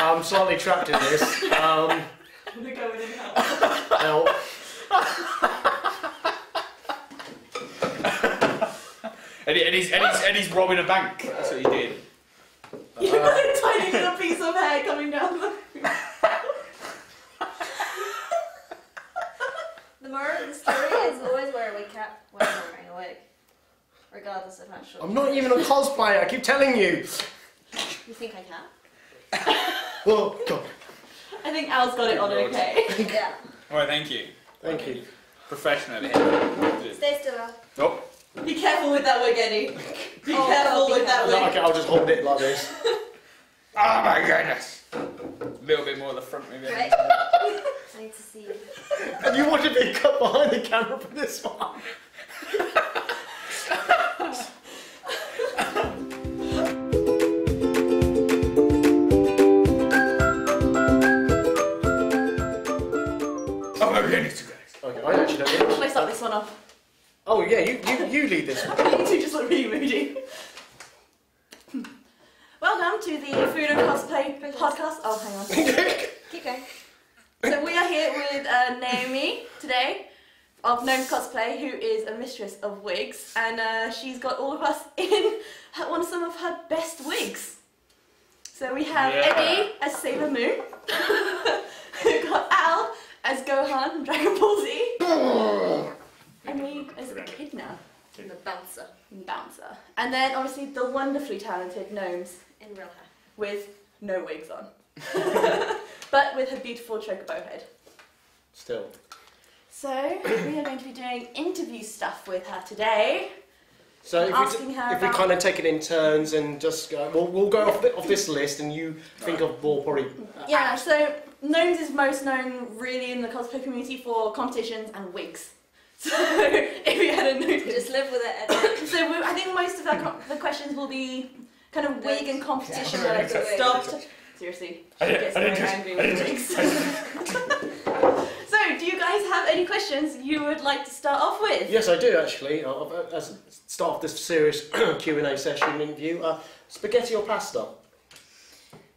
I'm slightly trapped in this. I'm gonna go in and help. Help. and he's robbing a bank. That's what he did. You got a tiny little piece of hair coming down the... The moral of the story is always wear a wig cap when you're wearing a wig. Regardless of how short. I'm not even a cosplayer, I keep telling you. You think I can? Oh, God. I think Al's got it on okay. Yeah. Alright, thank you. Thank you. Professional here. Stay still, Al. Oh. Be careful with that wig, Eddie. Be Oh, careful God, with that No, wig. okay, I'll just hold it like this. Oh my goodness. A little bit more at the front maybe. Wait. I need to see you. And you wanted me to cut behind the camera for this one? Oh my goodness, you guys. Okay, I actually don't know. Shall I start this one off? Oh yeah, you lead this one. You two just look really moody. Welcome to the Food and Cosplay podcast. Oh, hang on. Keep going. So we are here with Naomi today of Nomes Cosplay, who is a mistress of wigs, and she's got all of us in some of her best wigs. So we have Eddie as Sailor Moon. We've got Al as Gohan from Dragon Ball Z. And me as Echidna. And the bouncer. Bouncer. And then obviously the wonderfully talented Gnomes In real hair. with no wigs on. But with her beautiful chocobo head. Still. So we are going to be doing interview stuff with her today. So if we about... kind of take it in turns and just go, we'll go off this list and you think of more probably. Yeah, so Gnomes is most known really in the cosplay community for competitions and wigs. So if you hadn't noticed. Just live with it, Eddie. So I think most of the questions will be kind of wig and competition related. Stop. Seriously, she gets very angry with wigs. So, do you guys have any questions you would like to start off with? Yes, I do actually. As a start of this serious Q&A session interview, spaghetti or pasta?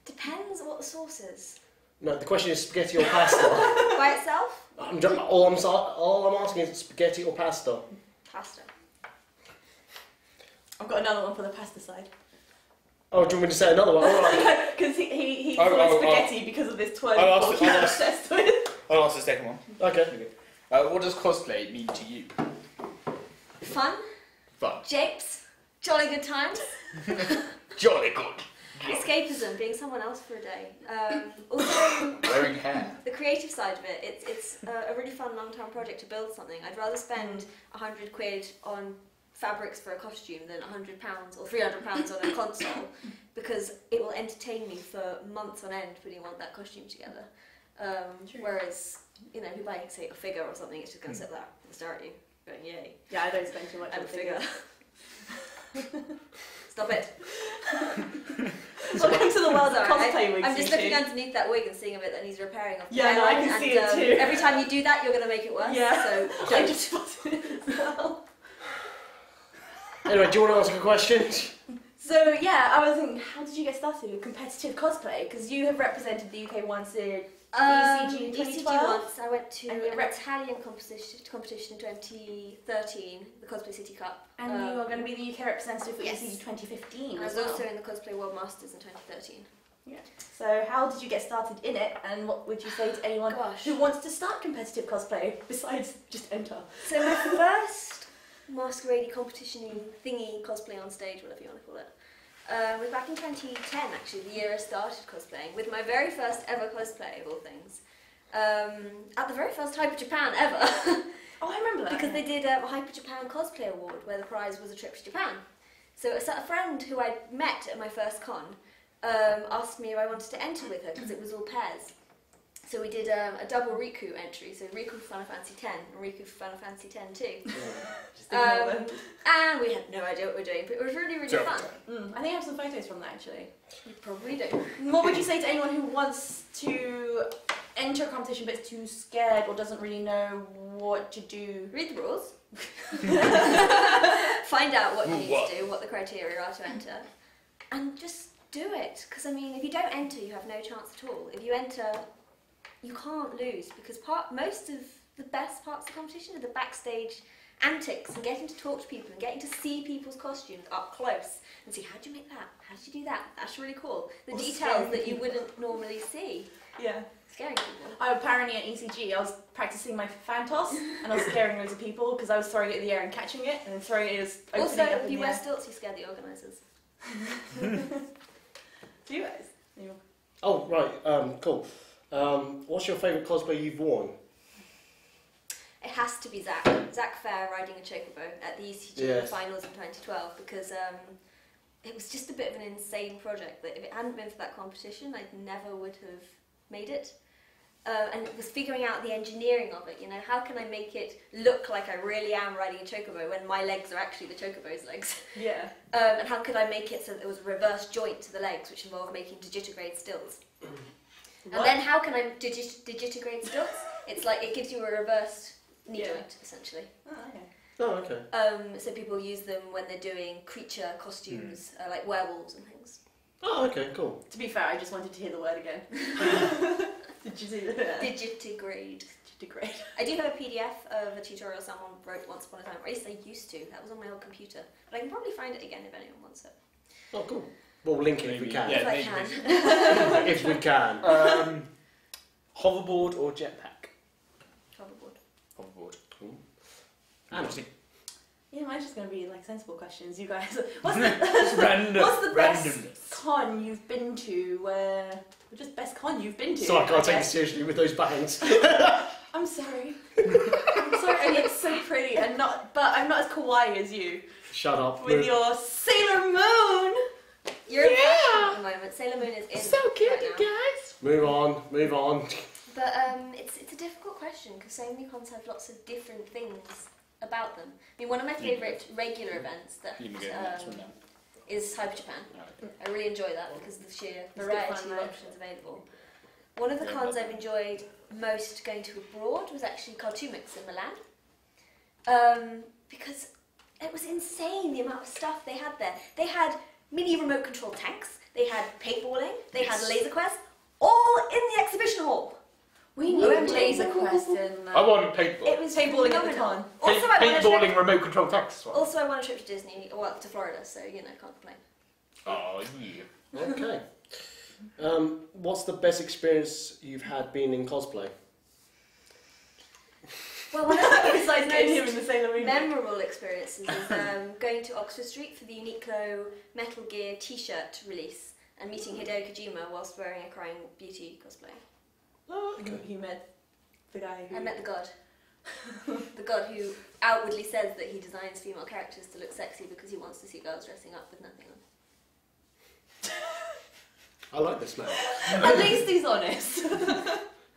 Depends what the sauce is. No, the question is spaghetti or pasta. By itself? All I'm asking is spaghetti or pasta. Pasta. I've got another one for the pasta side. Oh, do you want me to say another one? Because he called spaghetti because of this twirling fork he's obsessed with. I'll ask the second one. Okay. What does cosplay mean to you? Fun. Fun. Japes. Jolly good times. Jolly good. Escapism, being someone else for a day. Also, Wearing hair. the creative side of it, it's a really fun long-term project to build something. I'd rather spend 100 quid on fabrics for a costume than £100 or £300 on a console, because it will entertain me for months on end putting that costume together. Whereas, you know, if you buy, say, a figure or something, it's just going to sit there and stare at you, going, yay. Yeah, I don't spend too much on I'm a the figure. Stop it. Welcome to the world of cosplay wigs. I'm just looking underneath that wig and seeing a bit that needs repairing. Yeah, no, I can see it too. Every time you do that, you're going to make it worse. Yeah. So I just spotted it as well. Anyway, do you want to ask a question? So yeah, I was thinking, how did you get started with competitive cosplay? Because you have represented the UK once in ECG in 2012. once. I went to And an Italian competition in 2013, the Cosplay City Cup. And you are going to be the UK representative for Yes. ECG 2015 And I as was well. also in the Cosplay World Masters in 2013. Yeah. So how did you get started in it, and what would you say to anyone who wants to start competitive cosplay besides just enter? So my first masquerade competition-y thingy cosplay on stage, whatever you want to call it, was back in 2010 actually, the year I started cosplaying, with my very first ever cosplay of all things. At the very first Hyper Japan ever. Oh, I remember that. Because they did a Hyper Japan Cosplay Award where the prize was a trip to Japan. So a friend who I met at my first con asked me if I wanted to enter with her because it was all pairs. So we did a double Riku entry, so Riku for Final Fantasy X and Riku for Final Fantasy X too. And we had no idea what we were doing, but it was really, really fun. I think I have some photos from that actually. You probably do. What would you say to anyone who wants to enter a competition but is too scared or doesn't really know what to do? Read the rules. Find out what you need to do, what the criteria are to enter, and just do it. Because I mean, if you don't enter, you have no chance at all. If you enter, you can't lose, because most of the best parts of the competition are the backstage antics and getting to talk to people and getting to see people's costumes up close and see, how'd you make that? How did you do that? That's really cool. The details that you wouldn't normally see. Yeah. Scaring people. Apparently at ECG I was practicing my fan toss and I was scaring loads of people because I was throwing it in the air and catching it and then throwing it as opening Also, it up if in you the wear air. stilts, you scare the organisers. Do you guys? Oh, right, cool. What's your favourite cosplay you've worn? It has to be Zach Fair riding a chocobo at the ECG Yes. finals in 2012, because it was just a bit of an insane project that if it hadn't been for that competition, I never would have made it. And it was figuring out the engineering of it, you know, how can I make it look like I really am riding a chocobo when my legs are actually the chocobo's legs? Yeah. And how could I make it so that there was a reverse joint to the legs, which involved making digitigrade stilts? And then how can I digitigrade stilts? It's like it gives you a reversed knee joint, essentially. Oh, okay. Oh, okay. So people use them when they're doing creature costumes, like werewolves and things. Oh, okay, cool. To be fair, I just wanted to hear the word again. Did you see that? Digitigrade. Digitigrade. I do have a PDF of a tutorial someone wrote once upon a time, or at least I used to. That was on my old computer. But I can probably find it again if anyone wants it. Oh, cool. We'll link it if we can. Yeah, If I maybe. can. If we can. Hoverboard or jetpack? Hoverboard. Hoverboard. Anna. Yeah, mine's just going to be like sensible questions. You guys, what's the Random. what's the best Randomness. con you've been to? Just best con you've been to? So I can't take you guess. seriously with those bangs. I'm sorry. I'm sorry. I look so pretty and but I'm not as kawaii as you Shut up. with your Sailor Moon. You're in fashion at the moment. Sailor Moon is in. So cute, right you now. guys. Move on, move on. But it's a difficult question because so many cons have lots of different things about them. I mean, one of my favourite regular events that You can go next one now. is Hyper Japan. I really enjoy that because of the sheer good variety fun, of though. options available. One of the cons I've enjoyed most going to abroad was actually Cartoomix in Milan. Because it was insane the amount of stuff they had there. They had mini remote control tanks, they had paintballing, they had laser quest, all in the exhibition hall. We need Laser Quest in. I want paintball. It was Paintballing at the phenomenal. con. Also, I won a Paintballing trip. remote control tanks. Also, I won a trip to Disney, well, to Florida, so you know, can't complain. Oh yeah. Okay. What's the best experience you've had being in cosplay? Well, one of the Besides getting him in the Sailor Moon. memorable experiences is going to Oxford Street for the Uniqlo Metal Gear T-shirt release and meeting Hideo Kojima whilst wearing a Crying Beauty cosplay. Oh, you met the guy who... I met the god. The god who outwardly says that he designs female characters to look sexy because he wants to see girls dressing up with nothing on. I like this man. At least he's honest.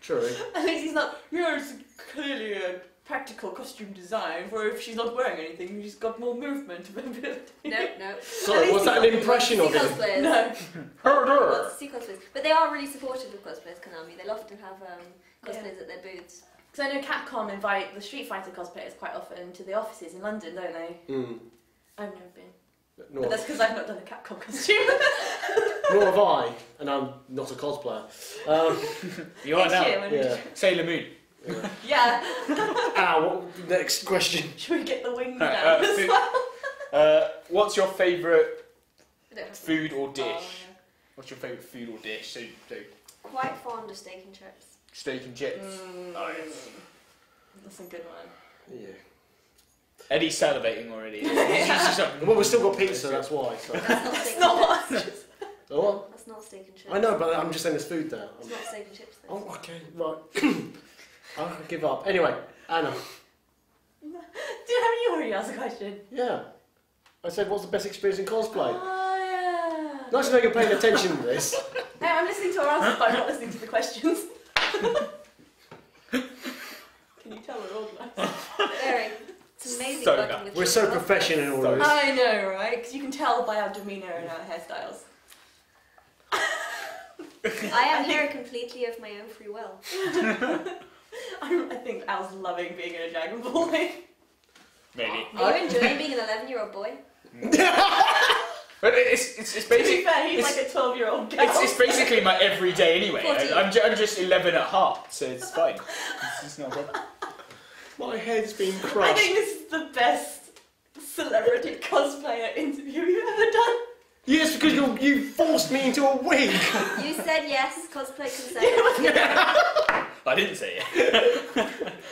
True. At least he's not, it's clearly a practical costume design where if she's not wearing anything, she's got more movement. No. Sorry, was that an impression of him? Cosplayers. No. Lots to see cosplayers. But they are really supportive of cosplayers, Konami. They'll often have cosplayers at their booths. Because I know Capcom invite the Street Fighter cosplayers quite often to the offices in London, don't they? Mm. I've never been. Nor, But that's because I've not done a Capcom costume. nor have I, and I'm not a cosplayer. You are Next now. year when we Yeah. Sailor Moon. Yeah. What, next question. Should we get the wings No, down as well? What's your favourite I don't have food or dish? Oh, yeah. What's your favourite food or dish? So quite fond of steak and chips. steak and chips. Oh, yes. That's a good one. Yeah. Eddie's salivating already. Well, we've still got pizza, that's why. So. That's not steak Not and what? chips. Oh, what? That's not steak and chips. I know, but I'm just saying there's food there. It's not steak and chips though. Oh, okay, right. I'll give up. Anyway, Anna. Haven't you already asked a question? Yeah. I said, what's the best experience in cosplay? Oh, yeah. Nice to know you're paying attention to this. No, I'm listening to our answers, but I'm not listening to the questions. Can you tell we're organised? Very. It's amazing So working bad. with We're so people. professional in all this. I know, right? Because you can tell by our demeanour and our hairstyles. I am here completely of my own free will. I think Al's loving being in a Dragon Ball. Maybe. Are you enjoying being an 11-year-old boy? But it's To be basically fair, he's it's- like a 12-year-old girl. it's basically my everyday anyway. 14. I'm just 11 at heart, so it's fine. It's not a problem. My head's been I crushed. think this is the best celebrity cosplayer interview you've ever done. Yes, because you forced me into a wig. You said yes, cosplay consent. I didn't say it,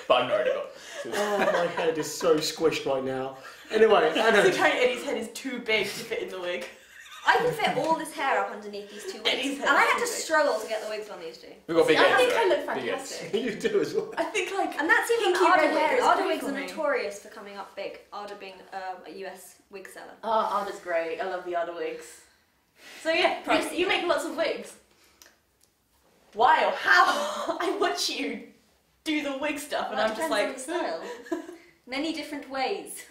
but I'm not ready about it. Oh, my head is so squished right now. Anyway, So Anna, apparently Eddie's head is too big to fit in the wig. I can fit all this hair up underneath these two Eddie's wigs. head And I is had to too big. struggle to get the wigs on these two. We've got big I heads, think I right? look Big heads. fantastic. you do as well. I think like And that's even Pinky Arda red hair wigs. is Arda great wigs for are me. notorious for coming up big. Arda being a US wig seller. oh, Arda's great. I love the Arda wigs. So yeah, Pricey. you make lots of wigs. Why or how? I watch you do the wig stuff, and Well, I'm it just depends like, on the style. Many different ways.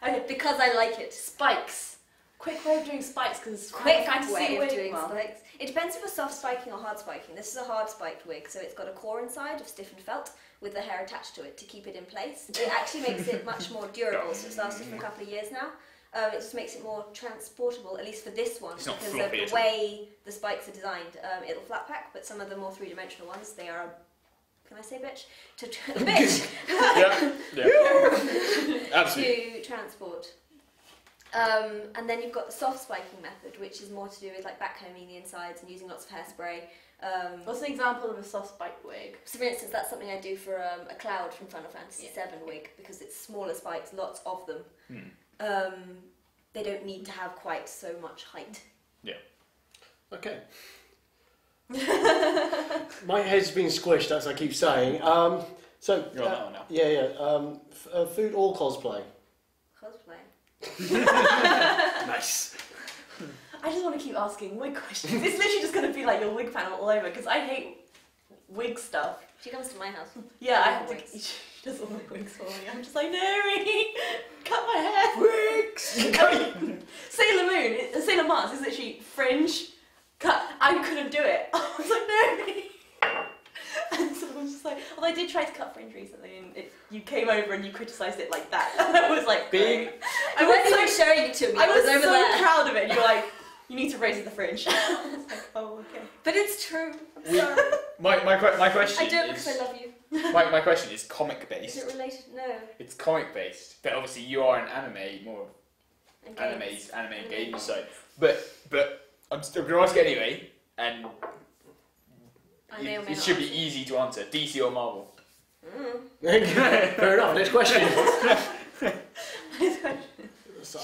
okay, Because I like it. spikes. Quick way of doing spikes because Quick fantasy way of wig. doing well, spikes. It depends if you're soft spiking or hard spiking. This is a hard spiked wig, so it's got a core inside of stiffened felt with the hair attached to it to keep it in place. It actually makes it much more durable, so it's lasted for a couple of years now. It just makes it more transportable, at least for this one, It's not because of floppy the at all. way the spikes are designed. It'll flat pack, but some of the more three-dimensional ones, they are, can I say bitch? Bitch! Yeah. Absolutely. To transport. And then you've got the soft spiking method, which is more to do with like backcombing the insides and using lots of hairspray. What's an example of a soft spike wig? So for instance, that's something I do for a Cloud from Final Fantasy VII wig, because it's smaller spikes, lots of them. They don't need to have quite so much height. Okay. My head's been squished, as I keep saying. So, You're on that one now. yeah. Food or cosplay? Cosplay. Nice. I just want to keep asking wig questions. It's literally just going to be like your wig panel all over because I hate wig stuff. She comes to my house. Yeah, I Yeah, have to. wigs. She does all my wigs for me. I'm just like, no, cut my hair. Wigs! Sailor Moon, Sailor Mars is literally fringe. Cut. I couldn't do it. I was like, no. And so I was just like, well, I did try to cut fringe recently, and you came over and you criticised it like that. And I was like, Big- great. I wasn't even showing it to me. I was it over so there. proud of it. And you were like, you need to raise the fringe. I was like, oh, okay. But it's true. I'm sorry. My question I do it is because I love you. my question is comic Is based. it related? No. It's comic based, but obviously you are an anime more And anime games. and games side. But I'm still gonna ask anyway, and I may or may it not should be answer. easy to answer. DC or Marvel? Fair enough, next question. So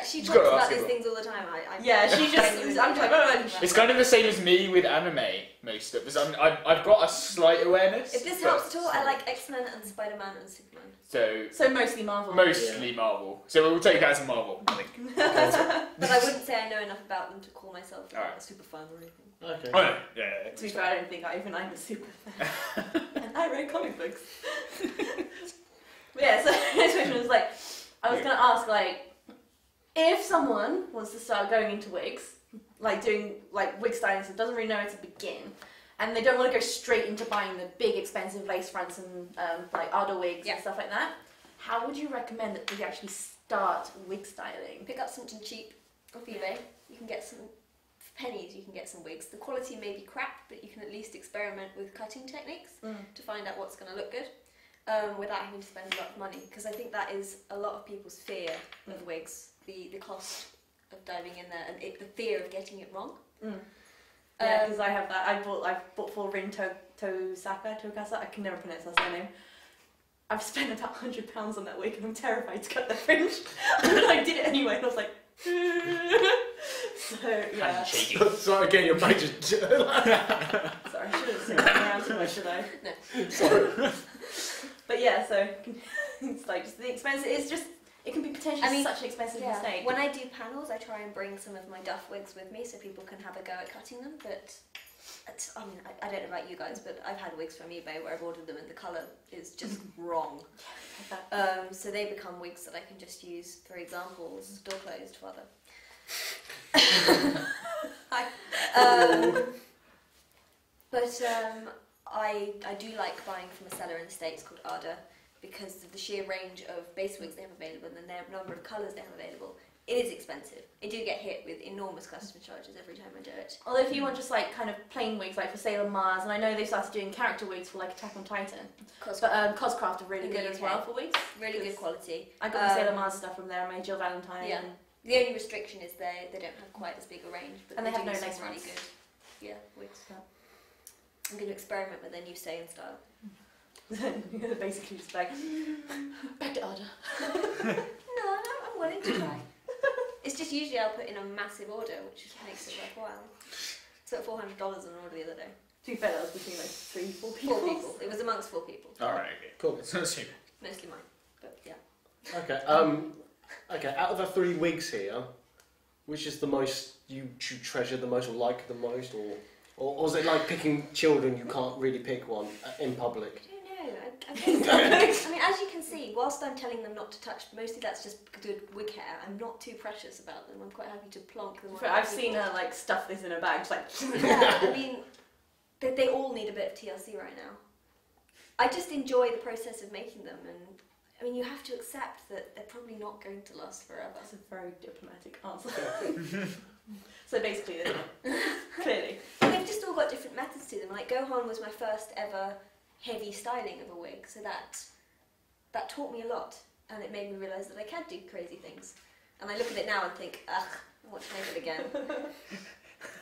She You've talks got to about ask these it. things all the time. Yeah, she just. I'm just like, oh, It's kind of the same as me with anime most of it. I've got a slight awareness. If this but- helps at all, I like X-Men and Spider-Man and Superman. So so mostly Marvel. mostly Marvel. So we'll take that as a Marvel, I think. But I wouldn't say I know enough about them to call myself Alright. a super fan or anything. Okay. Oh no, yeah. To be fair, I don't think I'm a super fan. And I read comic books. But yeah, so next question was like, I was going to ask, like, if someone wants to start going into wigs, like doing like wig styling, so doesn't really know where to begin, and they don't want to go straight into buying the big expensive lace fronts and like Arda wigs Yeah. and stuff like that, how would you recommend that they actually start wig styling? Pick up something cheap off eBay. You can get some for pennies. You can get some wigs. The quality may be crap, but you can at least experiment with cutting techniques to find out what's going to look good. Without having to spend a lot of money, because I think that is a lot of people's fear of wigs, the cost of diving in there and the fear of getting it wrong. Yeah, because I have that. I bought for Rin Tokasa. I can never pronounce her surname. I've spent about £100 on that wig, and I'm terrified to cut the fringe. And I did it anyway, and I was like, so yeah. Hand shaking. So again, your page is... Sorry, I should have seen around too much, should I? No. Sorry. But yeah, so it's like just the expense. It's just it can be potentially such an expensive Yeah. mistake. When I do panels, I try and bring some of my duff wigs with me so people can have a go at cutting them. But I mean, I don't know about you guys, but I've had wigs from eBay where I've ordered them and the colour is just wrong. So they become wigs that I can just use for examples, door closed, father. But I do like buying from a seller in the States called Arda because of the sheer range of base wigs they have available and the number of colours they have available. it is expensive. I do get hit with enormous customer charges every time I do it. Although if you want just like kind of plain wigs, like for Sailor Mars, and I know they've started doing character wigs for like Attack on Titan, but Coscraft are really In good the as UK. well for wigs. Really good quality. I got my Sailor Mars stuff from there, my Jill Valentine. Yeah. The only restriction is they don't have quite as big a range, but And they have do no some lace really fronts. good. Yeah, wigs. I'm going to experiment with their new sewing style. They're basically just like back to Arda. No, I'm willing to try. It's just usually I'll put in a massive order, which makes it worthwhile. So $400 on an order the other day. To be fair, that was between like 3-4 people. 4 people. It was amongst 4 people. Alright, okay. Cool. It's not too bad. Mostly mine, but yeah. Okay. Okay. Out of the 3 wigs here, which is the most you treasure the most, or like the most, or is it like picking children? You can't really pick one in public. I don't know. I mean, as you can see, whilst I'm telling them not to touch, mostly that's just good wig hair. I'm not too precious about them. I'm quite happy to plonk them. I've seen her like stuff this in her bag, just like. Yeah, I mean, they all need a bit of TLC right now. I just enjoy the process of making them, and I mean, you have to accept that they're probably not going to last forever. That's a very diplomatic answer. So basically, they're not. Clearly. And they've just all got different methods to them. Like Gohan was my first ever heavy styling of a wig, so that taught me a lot, and it made me realise that I can do crazy things. And I look at it now and think, ugh, I want to make it again.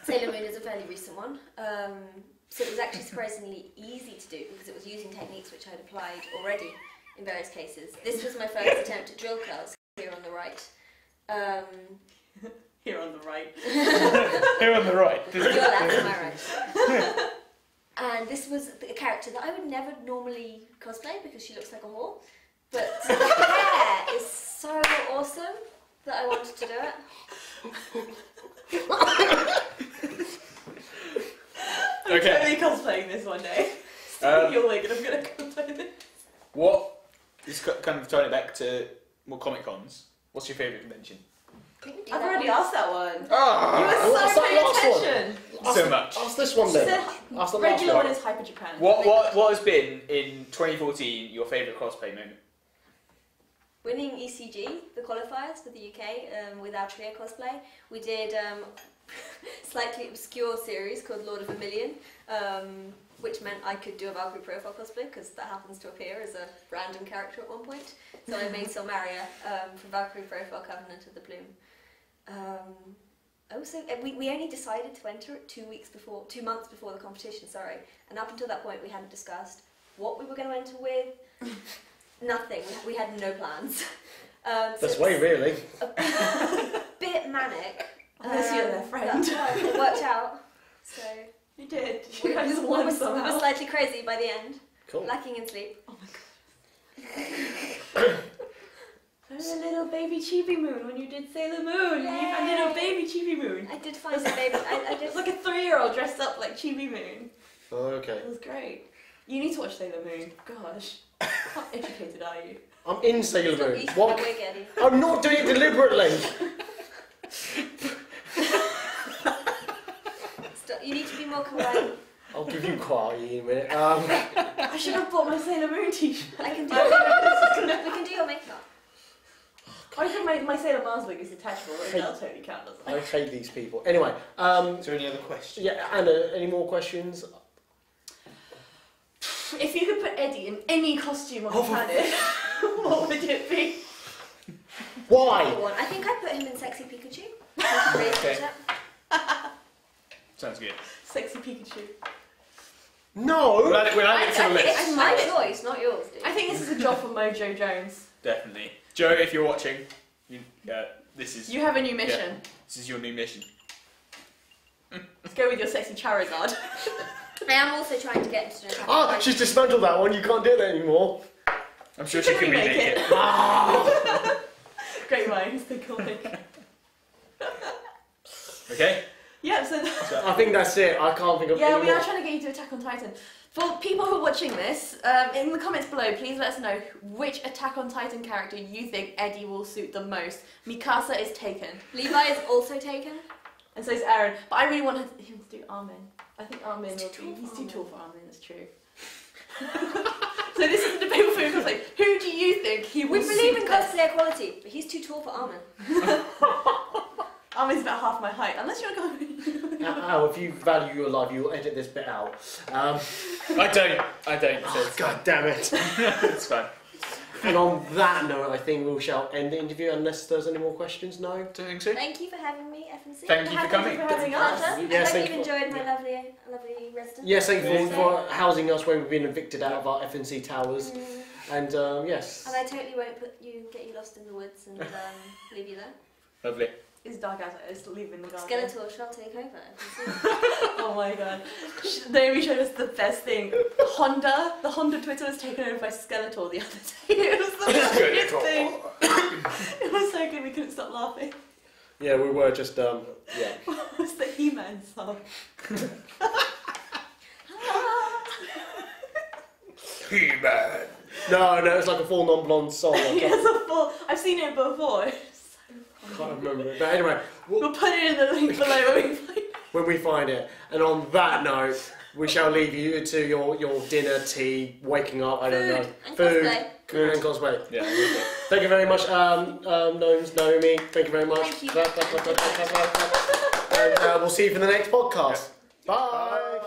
Sailor Moon is a fairly recent one, so it was actually surprisingly easy to do because it was using techniques which I'd applied already in various cases. This was my first attempt at drill curls, here on the right. Here on the right. Here on the right. Your left, my right. And this was a character that I would never normally cosplay because she looks like a whore. But the hair is so awesome that I wanted to do it. Okay. I'm totally cosplaying this one day. Steal your wig and I'm going to cosplay this. What is kind of tying it back to more Comic Cons? What's your favourite convention? I've already asked that one. Oh, You were what's so that paying last one? attention. so much. Ask this one She then. said Ask the last regular one. one is Hyper Japan. What has been in 2014 your favourite cosplay moment? Winning ECG, the qualifiers for the UK, with our trio cosplay. We did slightly obscure series called Lord of a Million, which meant I could do a Valkyrie profile cosplay because that happens to appear as a random character at one point. So I made Silmaria from Valkyrie profile Covenant of the Plume. Also, we only decided to enter it 2 months before the competition, sorry. And up until that point we hadn't discussed what we were going to enter with. Nothing. We had no plans. That's way really. A bit manic. Unless you're their friend. But it worked out. So You did. we You guys we won were somehow. slightly crazy by the end, Cool. lacking in sleep. Oh my god. There's a little baby Chibi Moon when you did Sailor Moon. You found a little baby Chibi Moon. I did find some baby. I It's just like a 3-year-old dressed up like Chibi Moon. Oh, okay. It was great. You need to watch Sailor Moon. Gosh. How educated are you? I'm in Sailor Stop Moon. eating What? the wig, Eddie. I'm not doing it deliberately. Stop. You need to be more kawaii. I'll give you quiet in a minute. I should have bought my Sailor Moon t-shirt. I can do your we can do your makeup. I think my Sailor Mars wig is detachable. Hey. That'll totally count, doesn't I it? hate these people. Anyway, Is there any other questions? yeah, Anna, any more questions? If you could put Eddie in any costume on the planet, what would it be? Why? I think I put him in Sexy Pikachu. Okay. Sounds good. Sexy Pikachu. No. We'll add it to the list. It's my choice, not yours, dude. I think this is a job for Mojo Jones. Definitely. Joe, if you're watching, this is You have a new mission. this is your new mission. Let's go with your sexy Charizard. I am also trying to get into an Ah, she's dismantled that one. You can't do that anymore. I'm sure she can remake it. Ah. Great minds think alike. Okay? Yeah, so I think that's it. I can't think of yeah, any we more. are trying to get you to Attack on Titan. For people who are watching this, in the comments below, please let us know which Attack on Titan character you think Eddie will suit the most. Mikasa is taken, Levi is also taken. and so is Aaron. But I really want him to do Armin. I think Armin He's will too be. tall He's for too Armin. tall for Armin. That's true. So this is the debate for cosplay. Who do you think he We would believe in suit best? cosplay equality, but he's too tall for Armin. Armin's about half my height, unless you're going. Al, if you value your life, you'll edit this bit out. I don't. Oh, God damn it. It's fine. And on that note, I think we shall end the interview unless there's any more questions. No? Don't think so. Thank you for having me, FNC. Thank you for coming. Thank you for having us. Pleasure. Yes, I thank hope you've you. enjoyed my lovely residence. Yes, thank you Yes, for housing us when we've been evicted out of our FNC towers. And yes. And I totally won't get you lost in the woods and leave you there. Lovely. It's dark outside, it's leaving the garden. Skeletor shall take over. Oh my god. Naomi showed us the best thing. The Honda Twitter was taken over by Skeletor the other day. It was the funniest thing. It was so good we couldn't stop laughing. Yeah, we were just, yeah. What was the He-Man song? He-Man. No, it's like a full non-blonde song. I've seen it before. I can't remember it. But anyway, We'll put it in the link below when we find it. And on that note, we shall leave you to your dinner, tea, waking up, I don't know. And Food cosplay. and cosplay. Yeah. Lovely. Thank you very much, Nomes, Naomi. Thank you very much. Thank you. Clap, clap, clap, clap, clap, clap, clap. And we'll see you for the next podcast. Bye.